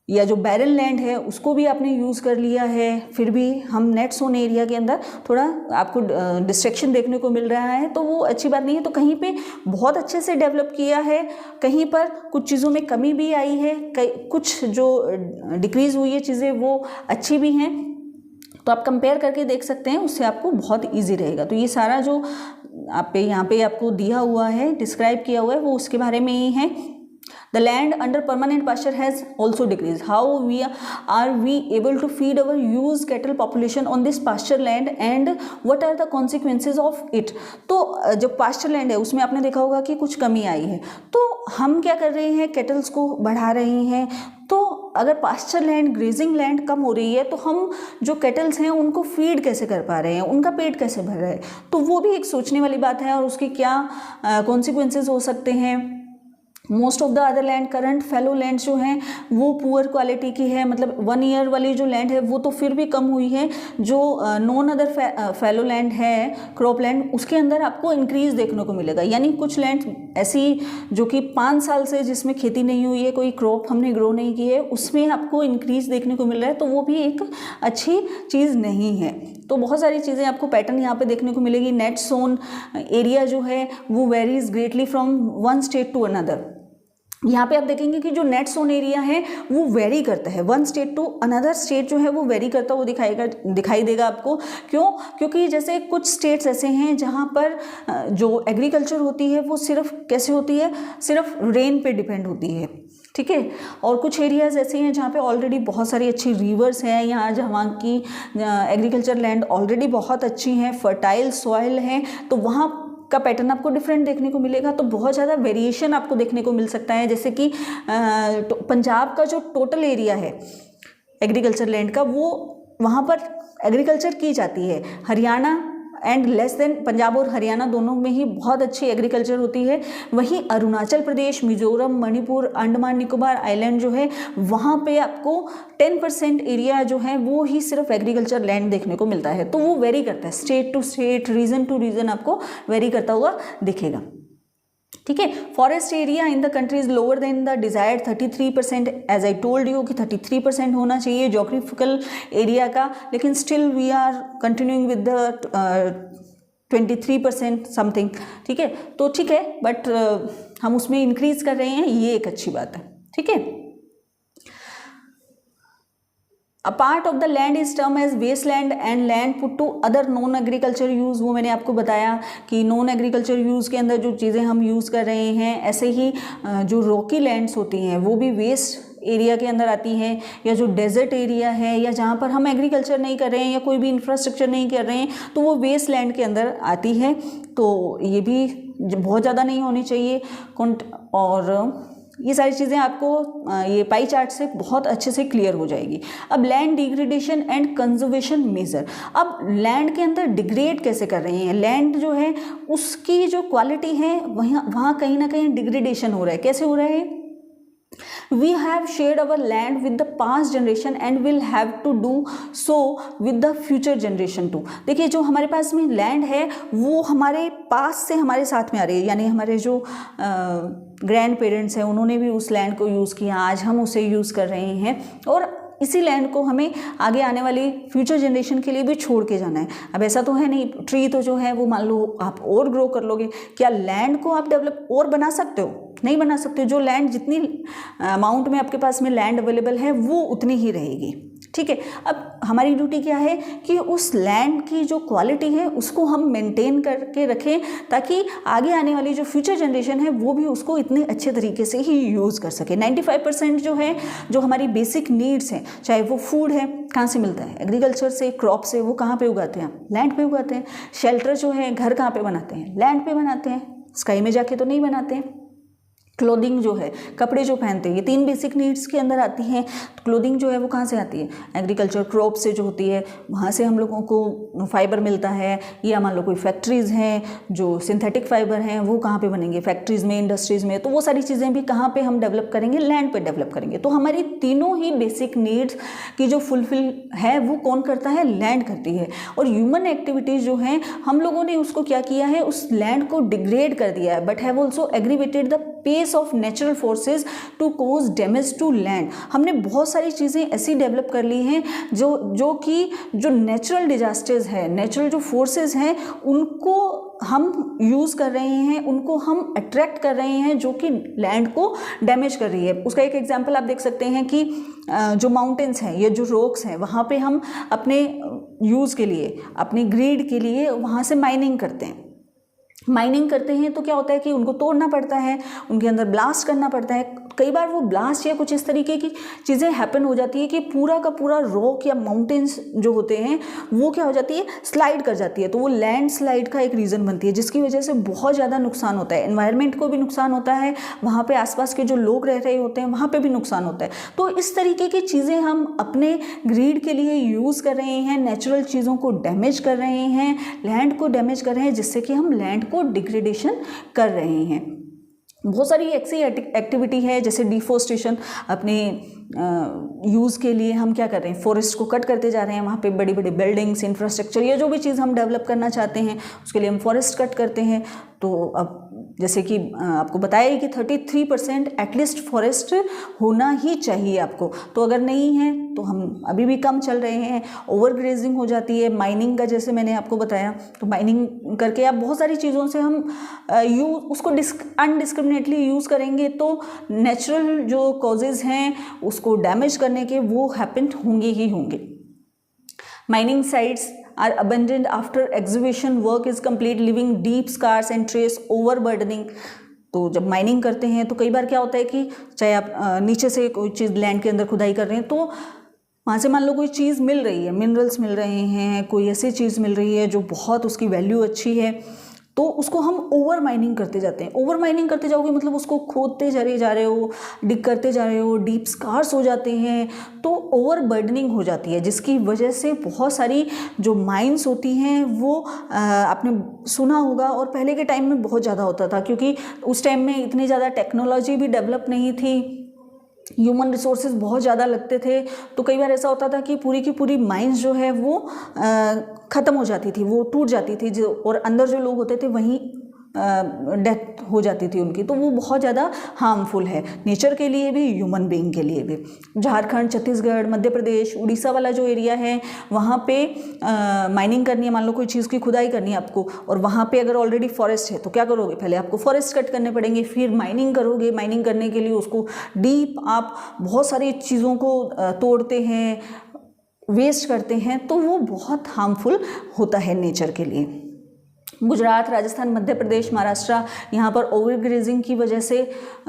या जो बैरल लैंड है उसको भी आपने यूज़ कर लिया है, फिर भी हम नेट सोन एरिया के अंदर थोड़ा आपको डिस्ट्रैक्शन देखने को मिल रहा है। तो वो अच्छी बात नहीं है। तो कहीं पे बहुत अच्छे से डेवलप किया है, कहीं पर कुछ चीज़ों में कमी भी आई है, कुछ जो डिक्रीज़ हुई है चीज़ें वो अच्छी भी हैं। तो आप कंपेयर करके देख सकते हैं, उससे आपको बहुत इजी रहेगा। तो ये सारा जो आप पे यहाँ पे आपको दिया हुआ है, डिस्क्राइब किया हुआ है, वो उसके बारे में ही है। The land under permanent pasture has also decreased. How are we able to feed our used cattle population on this pasture land and what are the consequences of it? तो जो pasture land है उसमें आपने देखा होगा कि कुछ कमी आई है, तो हम क्या कर रहे हैं, केटल्स को बढ़ा रहे हैं। तो अगर पास्चर लैंड, ग्रेजिंग लैंड कम हो रही है तो हम जो केटल्स हैं उनको फीड कैसे कर पा रहे हैं, उनका पेट कैसे भर रहा है। तो वो भी एक सोचने वाली बात है और उसके क्या कॉन्सिक्वेंसेज हो सकते हैं। Most of the other land, current fallow land जो हैं वो पुअर क्वालिटी की है, मतलब 1 ईयर वाली जो लैंड है वो तो फिर भी कम हुई है। जो नॉन अदर फैलो लैंड है, क्रॉप लैंड, उसके अंदर आपको इंक्रीज देखने को मिलेगा। यानी कुछ लैंड ऐसी जो कि 5 साल से जिसमें खेती नहीं हुई है, कोई क्रॉप हमने ग्रो नहीं की है, उसमें आपको इंक्रीज देखने को मिल रहा है। तो वो भी एक अच्छी चीज़ नहीं है। तो बहुत सारी चीज़ें आपको पैटर्न यहाँ पे देखने को मिलेगी। नेट सोन एरिया जो है वो varies greatly from one state to another. यहाँ पे आप देखेंगे कि जो नेट सोन एरिया है वो वेरी करता है, one state to another state जो है वो वेरी करता हुआ दिखाई देगा आपको। क्यों? क्योंकि जैसे कुछ स्टेट्स ऐसे हैं जहाँ पर जो एग्रीकल्चर होती है वो सिर्फ कैसे होती है, सिर्फ रेन पे डिपेंड होती है, ठीक है। और कुछ एरियाज़ ऐसे हैं जहाँ पे ऑलरेडी बहुत सारी अच्छी रिवर्स हैं, यहाँ जहाँ की एग्रीकल्चर लैंड ऑलरेडी बहुत अच्छी हैं, फर्टाइल सॉइल है, तो वहाँ का पैटर्न आपको डिफरेंट देखने को मिलेगा। तो बहुत ज़्यादा वेरिएशन आपको देखने को मिल सकता है। जैसे कि पंजाब का जो टोटल एरिया है एग्रीकल्चर लैंड का, वो वहाँ पर एग्रीकल्चर की जाती है। Haryana and less than Punjab और हरियाणा दोनों में ही बहुत अच्छी एग्रीकल्चर होती है। वहीं अरुणाचल प्रदेश, मिजोरम, मणिपुर, अंडमान निकोबार आइलैंड जो है वहाँ पे आपको 10% एरिया जो है वो ही सिर्फ एग्रीकल्चर लैंड देखने को मिलता है। तो वो वेरी करता है, state to state, region to region आपको वेरी करता हुआ दिखेगा, ठीक है। Forest area in the country is lower than the desired 33%। As I told you कि 33% होना चाहिए जोग्राफिकल एरिया का, लेकिन still we are continuing with the 23% something, ठीक है। तो ठीक है, बट हम उसमें इंक्रीज कर रहे हैं, ये एक अच्छी बात है, ठीक है। A part of the land is termed as wasteland and land put to other non agriculture use। वो मैंने आपको बताया कि नॉन एग्रीकल्चर यूज़ के अंदर जो चीज़ें हम यूज़ कर रहे हैं, ऐसे ही जो रॉकी लैंड्स होती हैं वो भी वेस्ट एरिया के अंदर आती हैं, या जो डेजर्ट एरिया है या जहाँ पर हम एग्रीकल्चर नहीं कर रहे हैं या कोई भी इंफ्रास्ट्रक्चर नहीं कर रहे हैं, तो वो वेस्ट लैंड के अंदर आती है। तो ये भी बहुत ज़्यादा नहीं होनी चाहिए। और ये सारी चीज़ें आपको ये पाई चार्ट से बहुत अच्छे से क्लियर हो जाएगी। अब land degradation and conservation measure. अब लैंड के अंदर डिग्रेड कैसे कर रहे हैं, लैंड जो है उसकी जो क्वालिटी है वहाँ कहीं ना कहीं डिग्रेडेशन हो रहा है। कैसे हो रहा है? We have shared our land with the past generation and will have to do so with the future generation too। देखिए, जो हमारे पास में लैंड है वो हमारे पास से हमारे साथ में आ रही है, यानी हमारे जो ग्रैंड पेरेंट्स हैं उन्होंने भी उस लैंड को यूज़ किया, आज हम उसे यूज़ कर रहे हैं और इसी लैंड को हमें आगे आने वाली फ्यूचर जनरेशन के लिए भी छोड़ के जाना है। अब ऐसा तो है नहीं, ट्री तो जो है वो मान लो आप और ग्रो कर लोगे, क्या लैंड को आप डेवलप और बना सकते हो? नहीं बना सकते। जो लैंड जितनी अमाउंट में आपके पास में लैंड अवेलेबल है वो उतनी ही रहेगी, ठीक है। अब हमारी ड्यूटी क्या है कि उस लैंड की जो क्वालिटी है उसको हम मेंटेन करके रखें, ताकि आगे आने वाली जो फ्यूचर जनरेशन है वो भी उसको इतने अच्छे तरीके से ही यूज़ कर सके। 95% जो है, जो हमारी बेसिक नीड्स हैं, चाहे वो फूड है, कहाँ से मिलता है? एग्रीकल्चर से, क्रॉप से। वो कहाँ पे उगाते हैं? लैंड पे उगाते हैं। शेल्टर जो है, घर कहाँ पे बनाते हैं? लैंड पे बनाते हैं, स्काई में जाके तो नहीं बनाते हैं। क्लोथिंग जो है, कपड़े जो पहनते हैं, ये 3 बेसिक नीड्स के अंदर आती हैं। तो क्लोथिंग जो है वो कहाँ से आती है? एग्रीकल्चर, क्रॉप से जो होती है वहाँ से हम लोगों को फाइबर मिलता है। या मान लो कोई फैक्ट्रीज़ हैं जो सिंथेटिक फाइबर हैं, वो कहाँ पे बनेंगे? फैक्ट्रीज़ में, इंडस्ट्रीज़ में। तो वो सारी चीज़ें भी कहाँ पे हम डेवलप करेंगे? लैंड पे डेवलप करेंगे। तो हमारी तीनों ही बेसिक नीड्स की जो फुलफिल है वो कौन करता है? लैंड करती है। और ह्यूमन एक्टिविटीज़ जो हैं, हम लोगों ने उसको क्या किया है? उस लैंड को डिग्रेड कर दिया है, but have also aggravated the pace of natural forces to cause damage to land. हमने बहुत सारी चीज़ें ऐसी डेवलप कर ली हैं जो नेचुरल डिजास्टर्स है, नेचुरल जो फोर्सेस हैं, उनको हम यूज़ कर रहे हैं, उनको हम अट्रैक्ट कर रहे हैं, जो कि लैंड को डैमेज कर रही है। उसका एक एग्जांपल आप देख सकते हैं कि जो माउंटेन्स हैं, ये जो रॉक्स हैं, वहाँ पे हम अपने यूज़ के लिए, अपने ग्रीड के लिए वहाँ से माइनिंग करते हैं। माइनिंग करते हैं तो क्या होता है कि उनको तोड़ना पड़ता है, उनके अंदर ब्लास्ट करना पड़ता है। कई बार वो ब्लास्ट या कुछ इस तरीके की चीज़ें हैपन हो जाती है कि पूरा का पूरा रॉक या माउंटेन्स जो होते हैं वो क्या हो जाती है? स्लाइड कर जाती है। तो वो लैंड स्लाइड का एक रीज़न बनती है, जिसकी वजह से बहुत ज़्यादा नुकसान होता है। एनवायरनमेंट को भी नुकसान होता है, वहाँ पे आसपास के जो लोग रह रहे होते हैं वहाँ पे भी नुकसान होता है। तो इस तरीके की चीज़ें हम अपने ग्रीड के लिए यूज़ कर रहे हैं, नेचुरल चीज़ों को डैमेज कर रहे हैं, लैंड को डैमेज कर रहे हैं, जिससे कि हम लैंड को डिग्रेडेशन कर रहे हैं। बहुत सारी ऐसी एक्टिविटी है, जैसे डिफोरेस्टेशन। अपने यूज़ के लिए हम क्या कर रहे हैं? फॉरेस्ट को कट करते जा रहे हैं। वहाँ पे बड़ी बड़ी बिल्डिंग्स, इंफ्रास्ट्रक्चर, या जो भी चीज़ हम डेवलप करना चाहते हैं उसके लिए हम फॉरेस्ट कट करते हैं। तो अब जैसे कि आपको बताया ही कि 33% एटलीस्ट फॉरेस्ट होना ही चाहिए आपको। तो अगर नहीं है तो हम अभी भी कम चल रहे हैं। ओवर ग्रेजिंग हो जाती है, माइनिंग का जैसे मैंने आपको बताया। तो माइनिंग करके आप बहुत सारी चीज़ों से हम उसको अनडिस्क्रिमिनेटली यूज़ करेंगे तो नेचुरल जो कॉजेज़ हैं उसको डैमेज करने के वो हैपन होंगे ही होंगे। Mining sites are abandoned after excavation work is complete, leaving deep scars and trace overburdening। तो जब माइनिंग करते हैं तो कई बार क्या होता है कि चाहे आप नीचे से कोई चीज़ लैंड के अंदर खुदाई कर रहे हैं, तो वहाँ से मान लो कोई चीज़ मिल रही है, मिनरल्स मिल रहे हैं, कोई ऐसी चीज़ मिल रही है जो बहुत उसकी वैल्यू अच्छी है, तो उसको हम ओवर माइनिंग करते जाते हैं। ओवर माइनिंग करते जाओगे मतलब उसको खोदते जा रहे हो, डिग करते जा रहे हो, डीप स्कार्स हो जाते हैं, तो ओवर बर्डनिंग हो जाती है, जिसकी वजह से बहुत सारी जो माइंस होती हैं वो आपने सुना होगा, और पहले के टाइम में बहुत ज़्यादा होता था, क्योंकि उस टाइम में इतनी ज़्यादा टेक्नोलॉजी भी डेवलप नहीं थी, ह्यूमन रिसोर्सेज बहुत ज़्यादा लगते थे। तो कई बार ऐसा होता था कि पूरी की पूरी माइंस जो है वो ख़त्म हो जाती थी, वो टूट जाती थी, जो और अंदर जो लोग होते थे वहीं डेथ हो जाती थी उनकी। तो वो बहुत ज़्यादा हार्मफुल है नेचर के लिए भी, ह्यूमन बीइंग के लिए भी। झारखंड, छत्तीसगढ़, मध्य प्रदेश, उड़ीसा वाला जो एरिया है वहाँ पे माइनिंग करनी है, मान लो कोई चीज़ की खुदाई करनी है आपको, और वहाँ पे अगर ऑलरेडी फॉरेस्ट है तो क्या करोगे? पहले आपको फॉरेस्ट कट करने पड़ेंगे, फिर माइनिंग करोगे। माइनिंग करने के लिए उसको डीप आप बहुत सारी चीज़ों को तोड़ते हैं, वेस्ट करते हैं, तो वो बहुत हार्मफुल होता है नेचर के लिए। गुजरात, राजस्थान, मध्य प्रदेश, महाराष्ट्र, यहाँ पर ओवर ग्रेजिंग की वजह से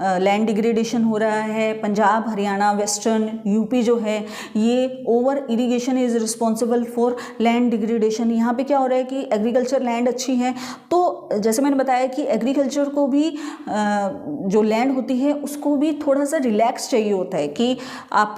लैंड डिग्रेडेशन हो रहा है। पंजाब, हरियाणा, वेस्टर्न यूपी जो है, ये over irrigation is responsible for land degradation. यहाँ पे क्या हो रहा है कि एग्रीकल्चर लैंड अच्छी है, तो जैसे मैंने बताया कि एग्रीकल्चर को भी जो लैंड होती है उसको भी थोड़ा सा रिलैक्स चाहिए होता है, कि आप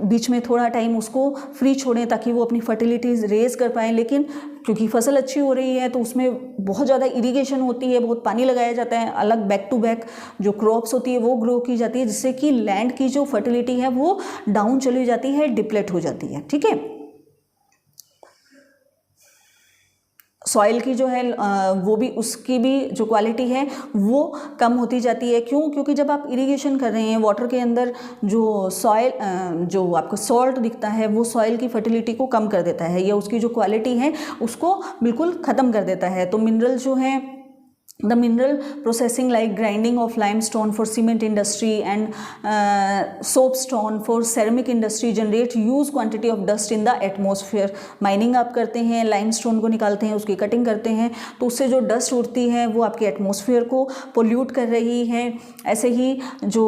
बीच में थोड़ा टाइम उसको फ्री छोड़ें ताकि वो अपनी फर्टिलिटीज़ रेज कर पाएँ। लेकिन क्योंकि फसल अच्छी हो रही है तो उसमें बहुत ज़्यादा इरिगेशन होती है, बहुत पानी लगाया जाता है, अलग बैक टू बैक जो क्रॉप्स होती है वो ग्रो की जाती है, जिससे कि लैंड की जो फर्टिलिटी है वो डाउन चली जाती है, डिप्लेट हो जाती है। ठीक है, सॉइल की जो है वो भी, उसकी भी जो क्वालिटी है वो कम होती जाती है। क्यों? क्योंकि जब आप इरिगेशन कर रहे हैं, वाटर के अंदर जो सॉइल, जो आपको सॉल्ट दिखता है वो सॉइल की फर्टिलिटी को कम कर देता है, या उसकी जो क्वालिटी है उसको बिल्कुल ख़त्म कर देता है। तो मिनरल जो है The mineral processing like grinding of limestone for cement industry and soapstone for ceramic industry generate huge quantity of dust in the atmosphere. Mining आप करते हैं, limestone को निकालते हैं, उसकी कटिंग करते हैं, तो उससे जो डस्ट उड़ती है वो आपके एटमॉस्फेयर को पोल्यूट कर रही है। ऐसे ही जो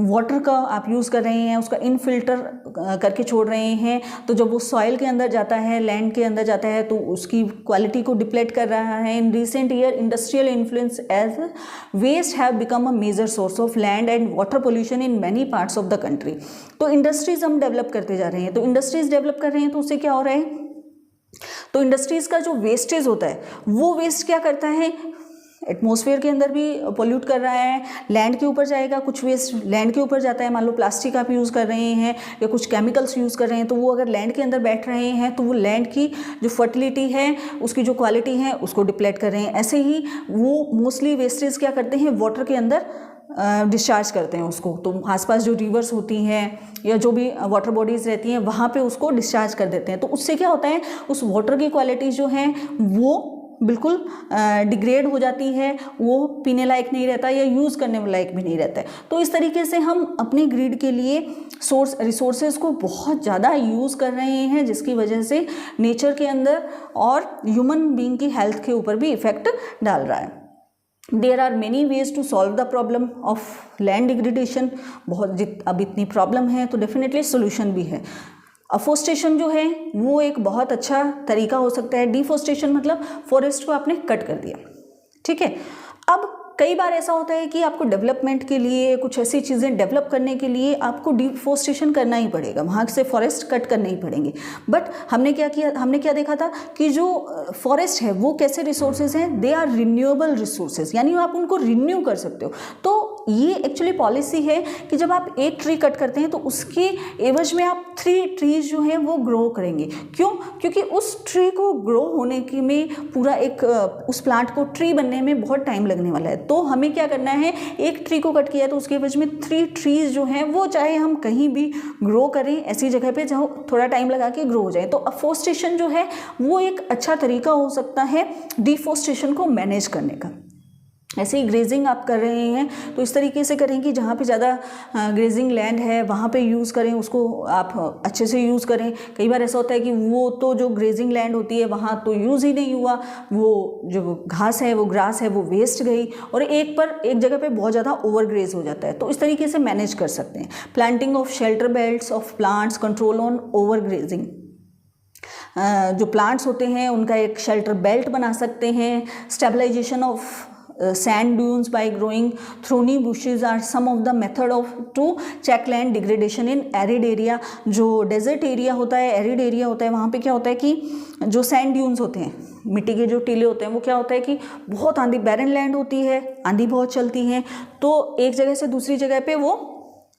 वाटर का आप यूज़ कर रहे हैं उसका इनफिल्टर करके छोड़ रहे हैं, तो जब वो सॉइल के अंदर जाता है, लैंड के अंदर जाता है, तो उसकी क्वालिटी को डिप्लेट कर रहा है। In recent year industrial influence as waste have become a major source of land and water pollution in many parts of the country. तो इंडस्ट्रीज हम डेवलप करते जा रहे हैं, तो इंडस्ट्रीज डेवलप कर रहे हैं तो उससे क्या हो रहा है, तो इंडस्ट्रीज का जो वेस्टेज होता है वो वेस्ट क्या करता है, एटमॉस्फेयर के अंदर भी पोल्यूट कर रहा है, लैंड के ऊपर जाएगा, कुछ वेस्ट लैंड के ऊपर जाता है। मान लो प्लास्टिक आप यूज़ कर रहे हैं या कुछ केमिकल्स यूज़ कर रहे हैं, तो वो अगर लैंड के अंदर बैठ रहे हैं तो वो लैंड की जो फर्टिलिटी है, उसकी जो क्वालिटी है, उसको डिप्लेट कर रहे हैं। ऐसे ही वो मोस्टली वेस्टेज क्या करते हैं, वाटर के अंदर डिस्चार्ज करते हैं उसको, तो आसपास जो रिवर्स होती हैं या जो भी वाटर बॉडीज़ रहती हैं वहाँ पे उसको डिस्चार्ज कर देते हैं। तो उससे क्या होता है, उस वाटर की क्वालिटी जो है वो बिल्कुल डिग्रेड हो जाती है, वो पीने लायक नहीं रहता या यूज़ करने लायक भी नहीं रहता है। तो इस तरीके से हम अपने ग्रिड के लिए रिसोर्सेज को बहुत ज़्यादा यूज़ कर रहे हैं, जिसकी वजह से नेचर के अंदर और ह्यूमन बीइंग की हेल्थ के ऊपर भी इफ़ेक्ट डाल रहा है। There are many ways to solve the problem of land degradation. अब इतनी प्रॉब्लम है तो डेफिनेटली सोल्यूशन भी है। अफोस्टेशन जो है वो एक बहुत अच्छा तरीका हो सकता है। डिफोस्टेशन मतलब फॉरेस्ट को आपने कट कर दिया, ठीक है। अब कई बार ऐसा होता है कि आपको डेवलपमेंट के लिए, कुछ ऐसी चीज़ें डेवलप करने के लिए आपको डिफोस्टेशन करना ही पड़ेगा, वहाँ से फॉरेस्ट कट करने ही पड़ेंगे। बट हमने क्या किया, हमने क्या देखा था कि जो फॉरेस्ट है वो कैसे रिसोर्सेज हैं, दे आर रिन्यूएबल रिसोर्सेज, यानी आप उनको रिन्यू कर सकते हो। तो ये एक्चुअली पॉलिसी है कि जब आप एक ट्री कट करते हैं तो उसके एवज में आप 3 ट्रीज जो हैं वो ग्रो करेंगे। क्यों? क्योंकि उस ट्री को ग्रो होने के में पूरा एक उस प्लांट को ट्री बनने में बहुत टाइम लगने वाला है। तो हमें क्या करना है, एक ट्री को कट किया तो उसके एवज में 3 ट्रीज जो हैं वो चाहे हम कहीं भी ग्रो करें, ऐसी जगह पे जहाँ थोड़ा टाइम लगा के ग्रो हो जाए। तो अफोस्टेशन जो है वो एक अच्छा तरीका हो सकता है डिफोस्टेशन को मैनेज करने का। ऐसे ही ग्रेजिंग आप कर रहे हैं तो इस तरीके से करें कि जहाँ पे ज़्यादा ग्रेजिंग लैंड है वहाँ पे यूज़ करें, उसको आप अच्छे से यूज़ करें। कई बार ऐसा होता है कि वो तो जो ग्रेजिंग लैंड होती है वहाँ तो यूज़ ही नहीं हुआ, वो जो घास है, वो ग्रास है, वो वेस्ट गई और एक जगह पे बहुत ज़्यादा ओवर ग्रेज हो जाता है। तो इस तरीके से मैनेज कर सकते हैं। Planting of shelter belts of plants, control on over grazing. जो प्लांट्स होते हैं उनका एक शेल्टर बेल्ट बना सकते हैं। Stabilization of sand dunes by growing thorny bushes are some of the method of to check land degradation in arid area। जो डेजर्ट एरिया होता है, एरिड एरिया होता है, वहाँ पे क्या होता है कि जो सैंड ड्यून्स होते हैं, मिट्टी के जो टीले होते हैं, वो क्या होता है कि बहुत आंधी, बैरन लैंड होती है, आंधी बहुत चलती है, तो एक जगह से दूसरी जगह पे वो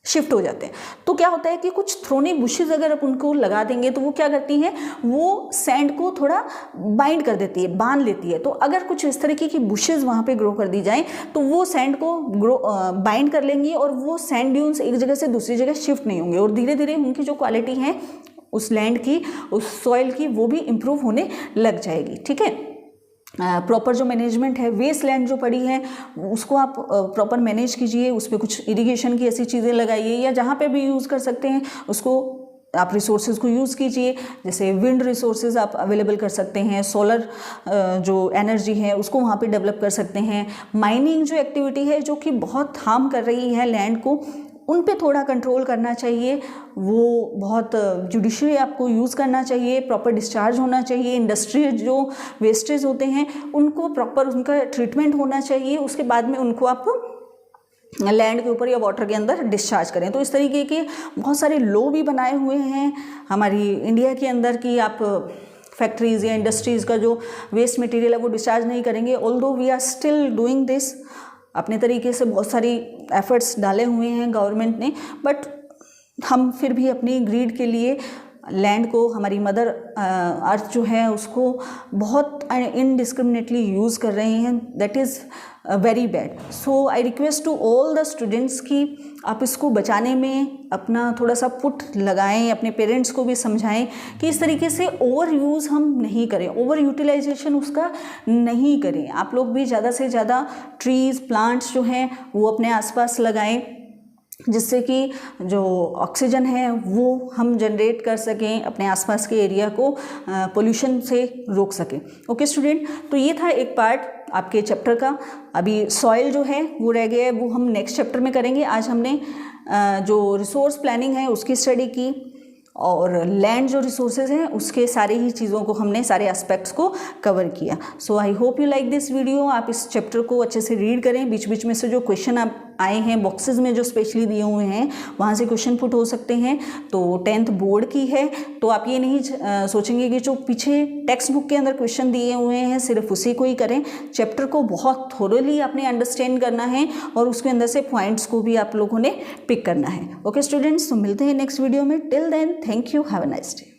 शिफ्ट हो जाते हैं। तो क्या होता है कि कुछ थ्रोनी बुशेस अगर आप उनको लगा देंगे तो वो क्या करती हैं, वो सैंड को थोड़ा बाइंड कर देती है, बांध लेती है। तो अगर कुछ इस तरीके की बुशेस वहाँ पे ग्रो कर दी जाएं तो वो सैंड को बाइंड कर लेंगी और वो सैंड ड्यून्स एक जगह से दूसरी जगह शिफ्ट नहीं होंगे और धीरे धीरे उनकी जो क्वालिटी है उस लैंड की, उस सॉइल की, वो भी इम्प्रूव होने लग जाएगी। ठीक है। प्रॉपर जो मैनेजमेंट है, वेस्ट लैंड जो पड़ी है उसको आप प्रॉपर मैनेज कीजिए, उस पर कुछ इरिगेशन की ऐसी चीज़ें लगाइए या जहाँ पे भी यूज़ कर सकते हैं उसको आप रिसोर्सेज को यूज़ कीजिए। जैसे विंड रिसोर्सेज आप अवेलेबल कर सकते हैं, सोलर जो एनर्जी है उसको वहाँ पे डेवलप कर सकते हैं। माइनिंग जो एक्टिविटी है जो कि बहुत हार्म कर रही है लैंड को, उन पे थोड़ा कंट्रोल करना चाहिए, वो बहुत जुडिशली आपको यूज़ करना चाहिए, प्रॉपर डिस्चार्ज होना चाहिए। इंडस्ट्री जो वेस्टेज होते हैं उनको प्रॉपर उनका ट्रीटमेंट होना चाहिए, उसके बाद में उनको आप लैंड के ऊपर या वाटर के अंदर डिस्चार्ज करें। तो इस तरीके के बहुत सारे लॉ भी बनाए हुए हैं हमारी इंडिया के अंदर कि आप फैक्ट्रीज़ या इंडस्ट्रीज़ का जो वेस्ट मटेरियल है वो डिस्चार्ज नहीं करेंगे। Although we are still doing this, अपने तरीके से बहुत सारी एफर्ट्स डाले हुए हैं गवर्नमेंट ने, बट हम फिर भी अपनी ग्रीड के लिए लैंड को, हमारी मदर अर्थ जो है उसको बहुत इनडिस्क्रिमिनेटली यूज़ कर रहे हैं, that is very bad. So I request to all the students कि आप इसको बचाने में अपना थोड़ा सा पुट लगाएं, अपने पेरेंट्स को भी समझाएं कि इस तरीके से ओवर यूज़ हम नहीं करें, ओवर यूटिलाइजेशन उसका नहीं करें। आप लोग भी ज़्यादा से ज़्यादा ट्रीज़, प्लांट्स जो हैं वो अपने आसपास लगाएं, जिससे कि जो ऑक्सीजन है वो हम जनरेट कर सकें, अपने आसपास के एरिया को पोल्यूशन से रोक सकें। ओके स्टूडेंट, तो ये था एक पार्ट आपके चैप्टर का। अभी सॉइल जो है वो रह गया है, वो हम नेक्स्ट चैप्टर में करेंगे। आज हमने जो रिसोर्स प्लानिंग है उसकी स्टडी की, और लैंड जो रिसोर्सेज हैं उसके सारे ही चीज़ों को हमने, सारे एस्पेक्ट्स को कवर किया। So I hope you like this video. आप इस चैप्टर को अच्छे से रीड करें, बीच बीच में से जो क्वेश्चन आप आए हैं बॉक्सेस में जो स्पेशली दिए हुए हैं वहाँ से क्वेश्चन पुट हो सकते हैं। तो 10th बोर्ड की है, तो आप ये नहीं सोचेंगे कि जो पीछे टेक्स्ट बुक के अंदर क्वेश्चन दिए हुए हैं सिर्फ उसी को ही करें। चैप्टर को बहुत थोरोली आपने अंडरस्टैंड करना है और उसके अंदर से पॉइंट्स को भी आप लोगों ने पिक करना है। ओके स्टूडेंट्स, तो मिलते हैं नेक्स्ट वीडियो में। Till then, thank you, have a nice day.